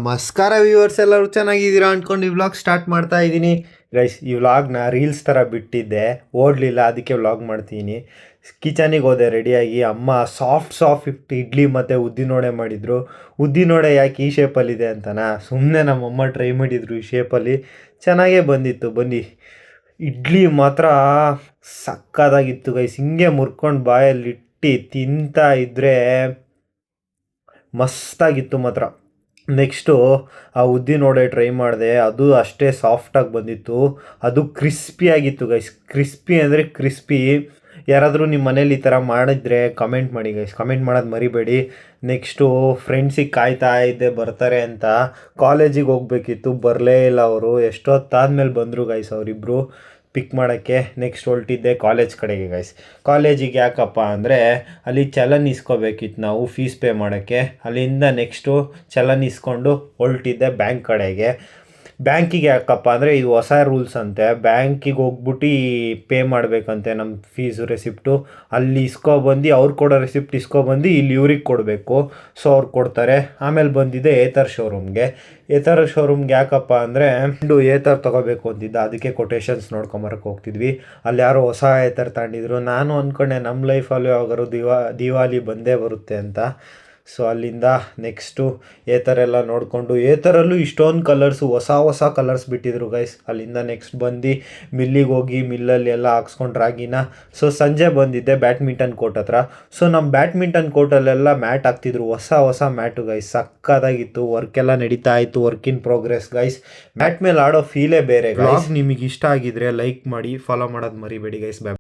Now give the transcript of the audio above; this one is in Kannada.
ನಮಸ್ಕಾರ ವ್ಯೂವರ್ಸ್, ಎಲ್ಲರೂ ಚೆನ್ನಾಗಿದ್ದೀರಾ ಅಂದ್ಕೊಂಡು ಈ ವ್ಲಾಗ್ ಸ್ಟಾರ್ಟ್ ಮಾಡ್ತಾ ಇದ್ದೀನಿ ಗೈಸ್. ಈ ವ್ಲಾಗ್ನ ರೀಲ್ಸ್ ಥರ ಬಿಟ್ಟಿದ್ದೆ, ಓಡಲಿಲ್ಲ, ಅದಕ್ಕೆ ವ್ಲಾಗ್ ಮಾಡ್ತೀನಿ. ಕಿಚನಿಗೆ ಹೋದೆ ರೆಡಿಯಾಗಿ. ಅಮ್ಮ ಸಾಫ್ಟ್ ಇಡ್ಲಿ ಮತ್ತು ಉದ್ದಿನೋಡೆ ಮಾಡಿದರು. ಉದ್ದಿನೋಡೆ ಯಾಕೆ ಈ ಶೇಪಲ್ಲಿದೆ ಅಂತನಾ, ಸುಮ್ಮನೆ ನಮ್ಮಮ್ಮ ಟ್ರೈ ಮಾಡಿದರು ಈ ಶೇಪಲ್ಲಿ, ಚೆನ್ನಾಗೇ ಬಂದಿತ್ತು. ಬನ್ನಿ, ಇಡ್ಲಿ ಮಾತ್ರ ಸಕ್ಕದಾಗಿತ್ತು ಗೈಸ್. ಹಿಂಗೆ ಮುರ್ಕೊಂಡು ಬಾಯಲ್ಲಿಟ್ಟು ತಿಂತಾ ಇದ್ದರೆ ಮಸ್ತಾಗಿತ್ತು ಮಾತ್ರ. ನೆಕ್ಸ್ಟು ಆ ಉದ್ದಿನೋಡೆ ಟ್ರೈ ಮಾಡಿದೆ, ಅದು ಅಷ್ಟೇ ಸಾಫ್ಟಾಗಿ ಬಂದಿತ್ತು. ಅದು ಕ್ರಿಸ್ಪಿಯಾಗಿತ್ತು ಗೈಸ್, ಕ್ರಿಸ್ಪಿ ಅಂದರೆ ಕ್ರಿಸ್ಪಿ. ಯಾರಾದರೂ ನಿಮ್ಮ ಮನೇಲಿ ಈ ಥರ ಮಾಡಿದರೆ ಕಮೆಂಟ್ ಮಾಡಿ ಗೈಸ್, ಕಮೆಂಟ್ ಮಾಡೋದು ಮರಿಬೇಡಿ. ನೆಕ್ಸ್ಟು ಫ್ರೆಂಡ್ಸಿಗೆ ಕಾಯ್ತಾ ಇದ್ದೆ ಬರ್ತಾರೆ ಅಂತ. ಕಾಲೇಜಿಗೆ ಹೋಗ್ಬೇಕಿತ್ತು, ಬರಲೇ ಇಲ್ಲ ಅವರು. ಎಷ್ಟೊತ್ತಾದ್ಮೇಲೆ ಬಂದರು ಗೈಸ್ ಅವರಿಬ್ಬರು ಪಿಕ್ ಮಾಡೋಕ್ಕೆ. ನೆಕ್ಸ್ಟ್ ಹೊರಟಿದ್ದೆ ಕಾಲೇಜ್ ಕಡೆಗೆ ಗೈಸ್. ಕಾಲೇಜಿಗೆ ಯಾಕಪ್ಪ ಅಂದರೆ ಅಲ್ಲಿ ಚಲನ್ ಇಸ್ಕೋಬೇಕಿತ್ತು ನಾವು ಫೀಸ್ ಪೇ ಮಾಡೋಕ್ಕೆ. ಅಲ್ಲಿಂದ ನೆಕ್ಸ್ಟು ಚಲನ್ ಇಸ್ಕೊಂಡು ಹೊರಟಿದ್ದೆ ಬ್ಯಾಂಕ್ ಕಡೆಗೆ. ಬ್ಯಾಂಕಿಗೆ ಯಾಕಪ್ಪ ಅಂದರೆ ಇದು ಹೊಸ ರೂಲ್ಸ್ ಅಂತೆ, ಬ್ಯಾಂಕಿಗೆ ಹೋಗ್ಬಿಟ್ಟು ಪೇ ಮಾಡಬೇಕಂತೆ ನಮ್ಮ ಫೀಸು ರೆಸಿಪ್ಟು. ಅಲ್ಲಿ ಇಸ್ಕೊಬಂದು ಅವ್ರು ಕೊಡೋ ರೆಸಿಪ್ಟ್ ಇಸ್ಕೊಬಂದು ಇಲ್ಲಿ ಇವ್ರಿಗೆ ಕೊಡಬೇಕು. ಸೊ ಅವ್ರು ಕೊಡ್ತಾರೆ. ಆಮೇಲೆ ಬಂದಿದ್ದೆ ಏತರ್ ಶೋರೂಮ್ಗೆ. ಏತರ್ ಶೋರೂಮ್ಗೆ ಯಾಕಪ್ಪ ಅಂದರೆ ಏತರ್ ತೊಗೋಬೇಕು ಅಂತಿದ್ದ, ಅದಕ್ಕೆ ಕೊಟೇಶನ್ಸ್ ನೋಡ್ಕೊಂಬರಕ್ಕೆ ಹೋಗ್ತಿದ್ವಿ. ಅಲ್ಲಿ ಯಾರೋ ಹೊಸ ಏತರ್ ತಗೊಂಡಿದ್ರು. ನಾನು ಅಂದ್ಕೊಂಡೆ ನಮ್ಮ ಲೈಫಲ್ಲಿ ಯಾವಾಗಾರು ದಿವಾಲಿ ಬಂದೇ ಬರುತ್ತೆ ಅಂತ. ಸೊ ಅಲ್ಲಿಂದ ನೆಕ್ಸ್ಟು ಏತರೆಲ್ಲ ನೋಡಿಕೊಂಡು, ಏತರಲ್ಲೂ ಇಷ್ಟೊಂದು ಕಲರ್ಸು, ಹೊಸ ಕಲರ್ಸ್ ಬಿಟ್ಟಿದ್ರು ಗೈಸ್. ಅಲ್ಲಿಂದ ನೆಕ್ಸ್ಟ್ ಬಂದು ಮಿಲ್ಲಿಗೆ ಹೋಗಿ ಮಿಲ್ಲಲ್ಲಿ ಎಲ್ಲ ಹಾಕ್ಸ್ಕೊಂಡು ರಾಗಿನ. ಸೊ ಸಂಜೆ ಬಂದಿದ್ದೆ ಬ್ಯಾಡ್ಮಿಂಟನ್ ಕೋರ್ಟ್ ಹತ್ರ. ಸೊ ನಮ್ಮ ಬ್ಯಾಡ್ಮಿಂಟನ್ ಕೋರ್ಟಲ್ಲೆಲ್ಲ ಮ್ಯಾಟ್ ಹಾಕ್ತಿದ್ರು, ಹೊಸ ಮ್ಯಾಟು ಗೈಸ್, ಸಕ್ಕದಾಗಿತ್ತು. ವರ್ಕೆಲ್ಲ ನಡೀತಾ ಇತ್ತು, work in progress guys. Mat ಮೇಲೆ ಆಡೋ ಫೀಲೇ ಬೇರೆ ಗೈಸ್. ನಿಮಗೆ ಇಷ್ಟ ಆಗಿದ್ರೆ ಲೈಕ್ ಮಾಡಿ, ಫಾಲೋ ಮಾಡೋದು ಮರಿಬೇಡಿ ಗೈಸ್.